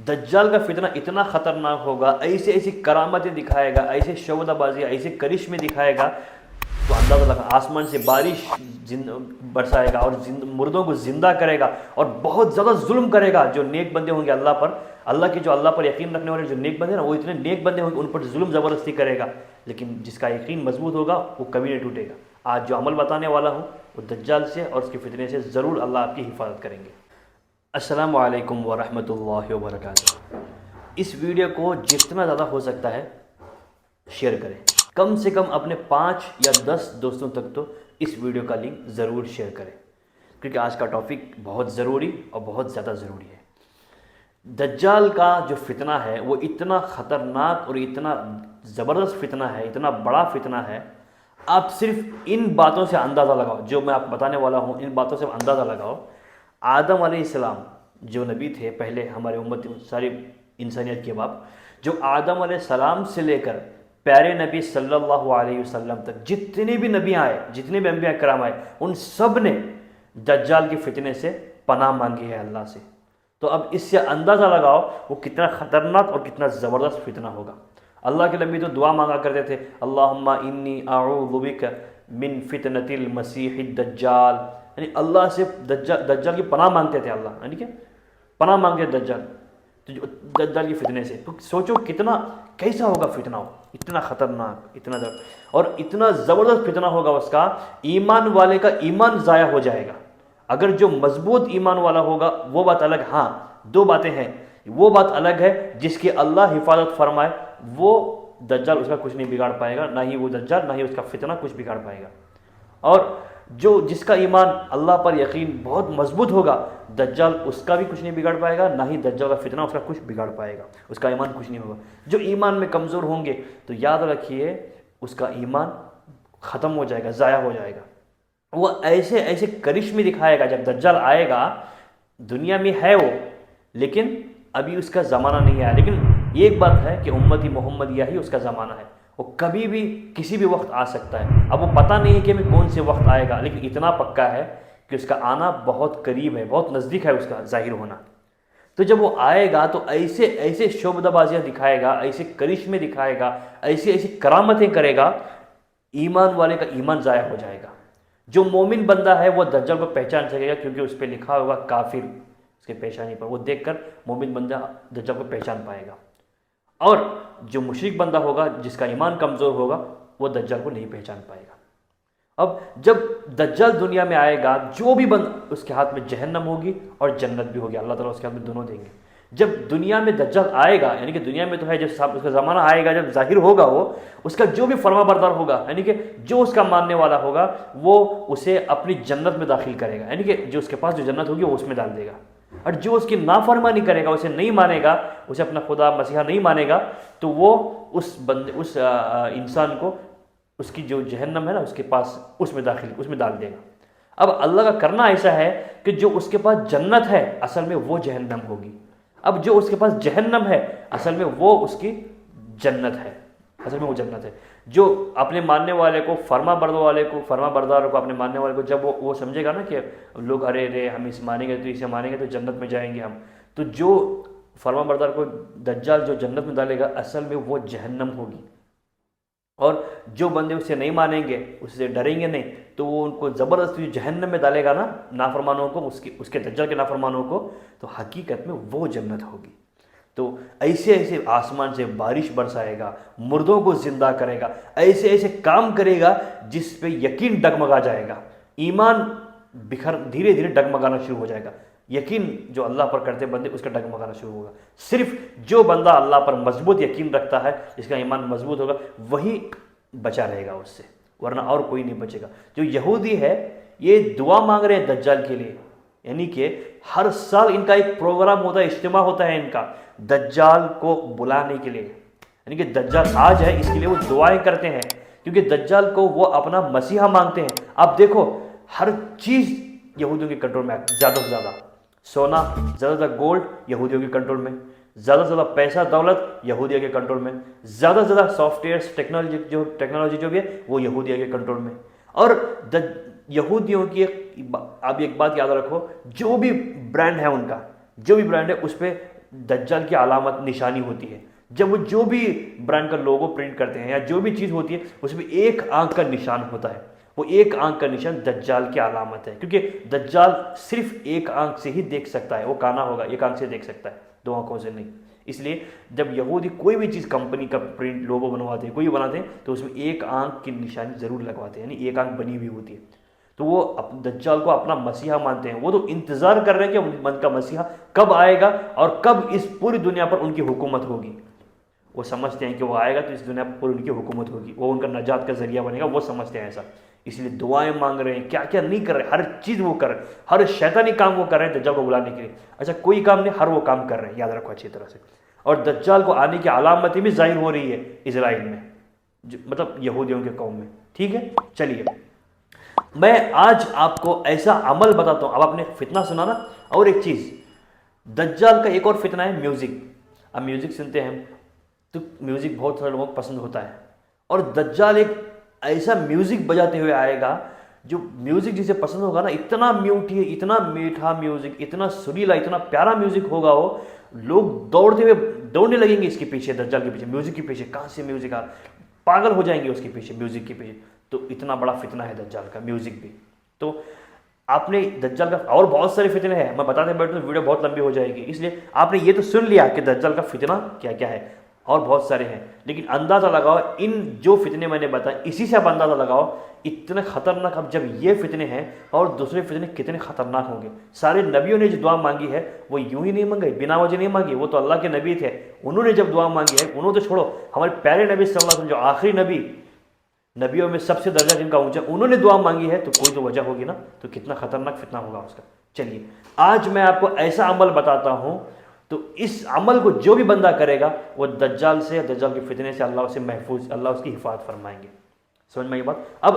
دجال کا فتنہ اتنا خطرناک ہوگا، ایسے ایسی کرامتیں دکھائے گا، ایسے شعبدہ بازی، ایسے کرشمے دکھائے گا، تو اندازہ لگا آسمان سے بارش برسائے گا اور مردوں کو زندہ کرے گا، اور بہت زیادہ ظلم کرے گا جو نیک بندے ہوں گے اللہ پر، اللہ کے جو اللہ پر یقین رکھنے والے جو نیک بندے ہیں نا، وہ اتنے نیک بندے ہوں گے، ان پر ظلم زبردستی کرے گا، لیکن جس کا یقین مضبوط ہوگا وہ کبھی نہیں ٹوٹے گا۔ آج جو عمل بتانے والا ہوں وہ دجال سے اور اس کے فتنے سے ضرور اللہ آپ کی حفاظت کریں گے۔ السلام علیکم ورحمۃ اللہ وبرکاتہ۔ اس ویڈیو کو جتنا زیادہ ہو سکتا ہے شیئر کریں، کم سے کم اپنے 5 یا 10 دوستوں تک تو اس ویڈیو کا لنک ضرور شیئر کریں، کیونکہ آج کا ٹاپک بہت ضروری اور بہت زیادہ ضروری ہے۔ دجال کا جو فتنہ ہے وہ اتنا خطرناک اور اتنا زبردست فتنہ ہے، اتنا بڑا فتنہ ہے، آپ صرف ان باتوں سے اندازہ لگاؤ جو میں آپ کو بتانے والا ہوں، ان باتوں سے اندازہ لگاؤ۔ آدم علیہ السلام جو نبی تھے پہلے ہمارے امت ساری انسانیت کے باپ، جو آدم علیہ السلام سے لے کر پیارے نبی صلی اللہ علیہ وسلم تک جتنے بھی نبی آئے، جتنے بھی انبیاء کرام آئے، ان سب نے دجال کے فتنے سے پناہ مانگی ہے اللہ سے۔ تو اب اس سے اندازہ لگاؤ وہ کتنا خطرناک اور کتنا زبردست فتنہ ہوگا۔ اللہ کے نبی تو دعا مانگا کرتے تھے، اللہم انی اعوذ بک من فتنۃ المسیح الدجال، یعنی اللہ سے دجال کی پناہ مانگتے تھے، اللہ یعنی کہ پناہ مانگتے دجال، دجال کی فتنے سے۔ تو سوچو کتنا کیسا ہوگا فتنہ، ہو اتنا خطرناک، اتنا اور اتنا زبردست فتنہ ہوگا اس کا، ایمان والے کا ایمان ضائع ہو جائے گا۔ اگر جو مضبوط ایمان والا ہوگا وہ بات الگ، ہاں 2 باتیں ہیں، وہ بات الگ ہے جس کی اللہ حفاظت فرمائے، وہ دجال اس کا کچھ نہیں بگاڑ پائے گا، نہ ہی وہ دجال نہ ہی اس کا فتنہ کچھ بگاڑ پائے گا۔ اور جس کا ایمان اللہ پر یقین بہت مضبوط ہوگا، دجال اس کا بھی کچھ نہیں بگاڑ پائے گا، نہ ہی دجال کا فتنہ اس کا کچھ بگاڑ پائے گا، اس کا ایمان کچھ نہیں ہوگا۔ جو ایمان میں کمزور ہوں گے تو یاد رکھیے اس کا ایمان ختم ہو جائے گا، ضائع ہو جائے گا۔ وہ ایسے ایسے کرشمے دکھائے گا، جب دجال آئے گا دنیا میں ہے وہ، لیکن ابھی اس کا زمانہ نہیں آیا، لیکن ایک بات ہے کہ امتی محمدیہ ہی اس کا زمانہ ہے، وہ کبھی بھی کسی بھی وقت آ سکتا ہے۔ اب وہ پتہ نہیں ہے کہ ہمیں کون سے وقت آئے گا، لیکن اتنا پکا ہے کہ اس کا آنا بہت قریب ہے، بہت نزدیک ہے اس کا ظاہر ہونا۔ تو جب وہ آئے گا تو ایسے ایسے شعبدہ بازیاں دکھائے گا، ایسے کرشمے دکھائے گا، ایسی ایسی کرامتیں کرے گا، ایمان والے کا ایمان ضائع ہو جائے گا۔ جو مومن بندہ ہے وہ دجال کو پہچان سکے گا، کیونکہ اس پہ لکھا ہوگا کافر اس کے پیشانی پر، وہ دیکھ کر مومن بندہ دجال کو پہچان پائے گا۔ اور جو مشرک بندہ ہوگا، جس کا ایمان کمزور ہوگا، وہ دجال کو نہیں پہچان پائے گا۔ اب جب دجال دنیا میں آئے گا، جو بھی بندہ اس کے ہاتھ میں جہنم ہوگی اور جنت بھی ہوگی، اللہ تعالیٰ اس کے ہاتھ میں دونوں دیں گے۔ جب دنیا میں دجال آئے گا، یعنی کہ دنیا میں تو ہے، جب اس کا زمانہ آئے گا، جب ظاہر ہوگا وہ، اس کا جو بھی فرما بردار ہوگا، یعنی کہ جو اس کا ماننے والا ہوگا، وہ اسے اپنی جنت میں داخل کرے گا، یعنی کہ جو اس کے پاس جو جنت ہوگی وہ اس میں ڈال دے گا۔ اور جو اس کی نافرمانی کرے گا، اسے نہیں مانے گا، اسے اپنا خدا مسیحا نہیں مانے گا، تو وہ اس انسان کو اس کی جو جہنم ہے نا اس کے پاس، اس میں ڈال دے گا۔ اب اللہ کا کرنا ایسا ہے کہ جو اس کے پاس جنت ہے اصل میں وہ جہنم ہوگی، اب جو اس کے پاس جہنم ہے اصل میں وہ اس کی جنت ہے، اصل میں وہ جنت ہے۔ جو اپنے ماننے والے کو، فرما بردار کو اپنے ماننے والے کو جب وہ سمجھے گا نا کہ لوگ ارے ہم اس مانیں گے تو اسے مانیں گے تو جنت میں جائیں گے ہم، تو جو فرما بردار کو دجال جو جنت میں ڈالے گا اصل میں وہ جہنم ہوگی۔ اور جو بندے اسے نہیں مانیں گے، اس سے ڈریں گے نہیں، تو وہ ان کو زبردستی جہنم میں ڈالے گا نا، نافرمانوں کو، اس کے دجال کے نافرمانوں کو، تو حقیقت میں وہ جنت ہوگی۔ تو ایسے ایسے آسمان سے بارش برسائے گا، مردوں کو زندہ کرے گا، ایسے ایسے کام کرے گا جس پہ یقین ڈگمگا جائے گا، ایمان دھیرے دھیرے ڈگمگانا شروع ہو جائے گا، یقین جو اللہ پر کرتے بندے اس کا ڈگمگانا شروع ہوگا۔ صرف جو بندہ اللہ پر مضبوط یقین رکھتا ہے، جس کا ایمان مضبوط ہوگا، وہی بچا رہے گا اس سے، ورنہ اور کوئی نہیں بچے گا۔ جو یہودی ہے یہ دعا مانگ رہے ہیں دجال کے لیے، یعنی کہ ہر سال ان کا ایک پروگرام ہوتا ہے، اجتماع ہوتا ہے ان کا دجال کو بلانے کے لیے، یعنی کہ دجال آ جائے اس کے لیے وہ دعائیں کرتے ہیں، کیونکہ دجال کو وہ اپنا مسیحا مانگتے ہیں۔ اب دیکھو ہر چیز یہودیوں کے کنٹرول میں ہے، زیادہ سے زیادہ سونا، زیادہ سے زیادہ گولڈ یہودیوں کے کنٹرول میں، زیادہ سے زیادہ پیسہ دولت یہودیہ کے کنٹرول میں، زیادہ سے زیادہ سافٹ ویئرس ٹیکنالوجی جو بھی ہے وہ یہودیہ کے کنٹرول میں۔ اور یہودیوں کی آپ ایک بات یاد رکھو، جو بھی برانڈ ہے ان کا، جو بھی برانڈ ہے اس پہ دجال کی علامت نشانی ہوتی ہے. جب وہ جو بھی برانڈ کا لوگو پرنٹ کرتے ہیں یا جو بھی چیز ہوتی ہے اس میں ایک آنکھ کا نشان ہوتا ہے. وہ ایک آنکھ کا نشان دجال کی علامت ہے, کیونکہ دجال صرف ایک آنکھ سے ہی دیکھ سکتا ہے. وہ کانا ہوگا, ایک آنکھ سے دیکھ سکتا ہے, دو آنکھوں سے نہیں. اس لیے جب یہودی کوئی بھی چیز کمپنی کا پرنٹ لوگو بنواتے ہیں, کوئی بناتے ہیں, تو اس میں ایک آنکھ کی نشانی ضرور لگواتے ہیں, یعنی ایک آنکھ بنی ہوئی ہوتی ہے. تو وہ دجال کو اپنا مسیحا مانتے ہیں. وہ تو انتظار کر رہے ہیں کہ ان کا مسیحا کب آئے گا اور کب اس پوری دنیا پر ان کی حکومت ہوگی. وہ سمجھتے ہیں کہ وہ آئے گا تو اس دنیا پر پوری ان کی حکومت ہوگی, وہ ان کا نجات کا ذریعہ بنے گا. وہ سمجھتے ہیں ایسا, اس لیے دعائیں مانگ رہے ہیں, کیا کیا نہیں کر رہے, ہر چیز وہ کر رہے ہیں, ہر شیطانی کام وہ کر رہے ہیں دجال کو بلانے کے لیے. اچھا کوئی کام نہیں, ہر وہ کام کر رہے ہیں, یاد رکھو اچھی طرح سے. اور دجال کو آنے کی علامتیں بھی ظاہر ہو رہی ہے اسرائیل میں, مطلب یہودیوں کے قوم میں. ٹھیک ہے, چلیے میں آج آپ کو ایسا عمل بتاتا ہوں. اب آپ نے فتنہ سنا نا, اور ایک چیز دجال کا ایک اور فتنہ ہے میوزک. اب میوزک سنتے ہیں ہم تو میوزک بہت سارے لوگوں کو پسند ہوتا ہے, اور دجال ایک ایسا میوزک بجاتے ہوئے آئے گا جو میوزک جسے پسند ہوگا نا, اتنا میوٹھی ہے, اتنا میٹھا میوزک, اتنا سریلا, اتنا پیارا میوزک ہوگا, وہ لوگ دوڑنے لگیں گے اس کے پیچھے, دجال کے پیچھے, میوزک کے پیچھے. کہاں سے میوزک آ, پاگل ہو جائیں گے اس کے پیچھے, میوزک کے پیچھے. تو اتنا بڑا فتنہ ہے دجال کا میوزک بھی. تو آپ نے دجال کا اور بہت سارے فتنے ہیں, میں بتاتے بیٹھوں تو ویڈیو بہت لمبی ہو جائے گی, اس لیے آپ نے یہ تو سن لیا کہ دجال کا فتنہ کیا کیا ہے, اور بہت سارے ہیں. لیکن اندازہ لگاؤ ان جو فتنے میں نے بتائے, اسی سے آپ اندازہ لگاؤ اتنے خطرناک. اب جب یہ فتنے ہیں اور دوسرے فتنے کتنے خطرناک ہوں گے. سارے نبیوں نے جو دعا مانگی ہے وہ یوں ہی نہیں مانگی, بنا وجہ نہیں مانگی. وہ تو اللہ کے نبی تھے, انہوں نے جب دعا مانگی ہے, انہوں تو چھوڑو, ہمارے پیارے نبی صلی اللہ علیہ وسلم جو آخری نبیوں میں سب سے درجہ جن کا اونچا, انہوں نے دعا مانگی ہے, تو کوئی تو وجہ ہوگی نا. تو کتنا خطرناک فتنہ ہوگا اس کا. چلیے آج میں آپ کو ایسا عمل بتاتا ہوں, تو اس عمل کو جو بھی بندہ کرے گا وہ دجال سے, دجال کے فتنے سے اللہ اسے محفوظ, اللہ اس کی حفاظت فرمائیں گے. سمجھ میں یہ بات. اب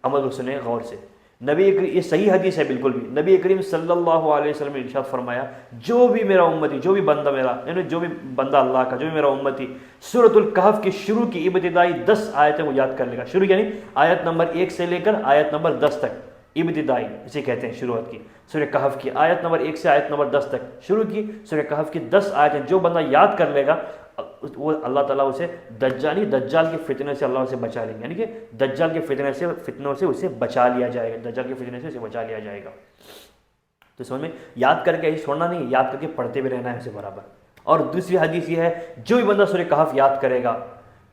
عمل کو سنیں غور سے. یہ صحیح حدیث ہے بالکل بھی. نبی کریم صلی اللہ علیہ وسلم نے ارشاد فرمایا, جو بھی میرا امتی, جو بھی بندہ میرا, یعنی جو بھی بندہ اللہ کا, جو بھی میرا امتی سورۃ الکہف کی شروع کی ابتدائی 10 آیتیں وہ یاد کر لے گا. شروع یعنی آیت نمبر 1 سے لے کر آیت نمبر 10 تک, ابتدائی اسے کہتے ہیں شروعات کی. سورہ کہف کی آیت نمبر 1 سے آیت نمبر 10 تک شروع کی. سورہ کہف کی 10 آیتیں جو بندہ یاد کر لے گا, وہ اللہ تعالیٰ اسے دجال کے فتنے سے اللہ اسے بچا لیں گے. یعنی کہ دجال کے فتنوں سے اسے بچا لیا جائے گا, دجال کے فتنے سے اسے بچا لیا جائے گا. تو سمجھ میں, یاد کر کے ایسے چھوڑنا نہیں, یاد کر کے پڑھتے بھی رہنا ہے اسے برابر. اور دوسری حدیث یہ ہے, جو بھی بندہ سورہ کہف یاد کرے گا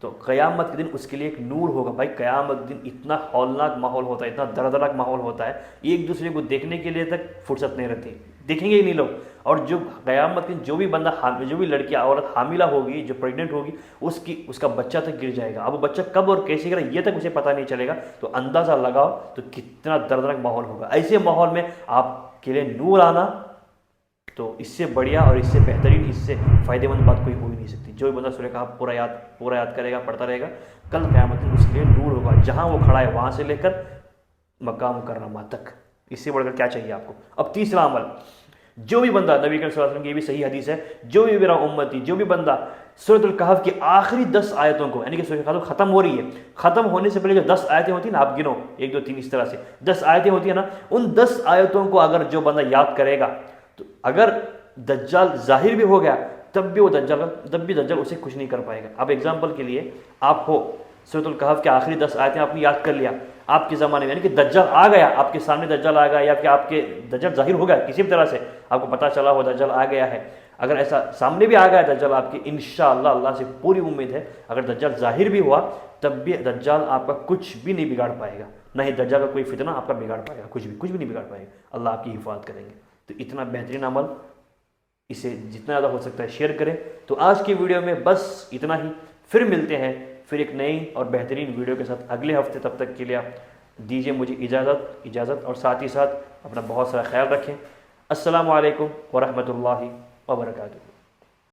تو قیامت کے دن اس کے لیے ایک نور ہوگا. بھائی قیامت کے دن اتنا ہولناک ماحول ہوتا ہے, اتنا دردناک ماحول ہوتا ہے, ایک دوسرے کو دیکھنے کے لیے تک فرصت نہیں رہتی, دیکھیں گے ہی نہیں لوگ. اور جو قیامت کے دن جو بھی بندہ, جو بھی لڑکی عورت حاملہ ہوگی, جو پریگننٹ ہوگی, اس کا بچہ تک گر جائے گا. اب وہ بچہ کب اور کیسے گرا یہ تک اسے پتہ نہیں چلے گا. تو اندازہ لگاؤ تو کتنا دردناک ماحول ہوگا. ایسے ماحول میں آپ کے لیے نور آنا, تو اس سے بڑھیا اور اس سے بہترین, اس سے فائدہ مند بات کوئی ہو ہی نہیں سکتی. جو بھی بندہ سورہ کہف پورا یاد کرے گا, پڑھتا رہے گا, کل قیامت میں اس کے لیے نور ہوگا, جہاں وہ کھڑا ہے وہاں سے لے کر مکہ مکرمہ تک. اس سے بڑھ کر کیا چاہیے آپ کو. اب تیسرا عمل, جو بھی بندہ, نبی کریم صلی اللہ علیہ وسلم کی یہ بھی صحیح حدیث ہے, جو بھی میرا امتی, جو بھی بندہ سورۃ الکہف کی آخری 10 آیتوں کو, یعنی کہ سورۃ الکہف ختم ہو رہی ہے, ختم ہونے سے پہلے جو 10 آیتیں ہوتی ہیں نا, آپ گنو 1 2 3 اس طرح سے 10 آیتیں ہوتی ہیں نا, ان 10 آیتوں کو اگر جو بندہ یاد کرے گا, تو اگر دجال ظاہر بھی ہو گیا تب بھی دجال اسے کچھ نہیں کر پائے گا. اب ایگزامپل کے لیے آپ ہو, سورۃ الکہف کے آخری 10 آیتیں آپ نے یاد کر لیا, آپ کے زمانے میں, یعنی کہ دجال آ گیا, آپ کے سامنے دجال آ گیا, یا کہ آپ کے دجال ظاہر ہو گیا کسی بھی طرح سے, آپ کو پتہ چلا ہو دجال آ گیا ہے. اگر ایسا سامنے بھی آ گیا دجال آپ کے, انشاءاللہ اللہ سے پوری امید ہے, اگر دجال ظاہر بھی ہوا تب بھی دجال آپ کا کچھ بھی نہیں بگاڑ پائے گا, نہ ہی دجال کا کوئی فتنہ آپ کا بگاڑ پائے گا, کچھ بھی نہیں بگاڑ پائے گا. اللہ آپ کی حفاظت کریں گے. تو اتنا بہترین عمل, اسے جتنا زیادہ ہو سکتا ہے شیئر کریں. تو آج کی ویڈیو میں بس اتنا ہی, پھر ملتے ہیں پھر ایک نئی اور بہترین ویڈیو کے ساتھ اگلے ہفتے. تب تک کے لیے دیجیے مجھے اجازت, اور ساتھ ہی ساتھ اپنا بہت سارا خیال رکھیں. السلام علیکم ورحمۃ اللہ وبرکاتہ.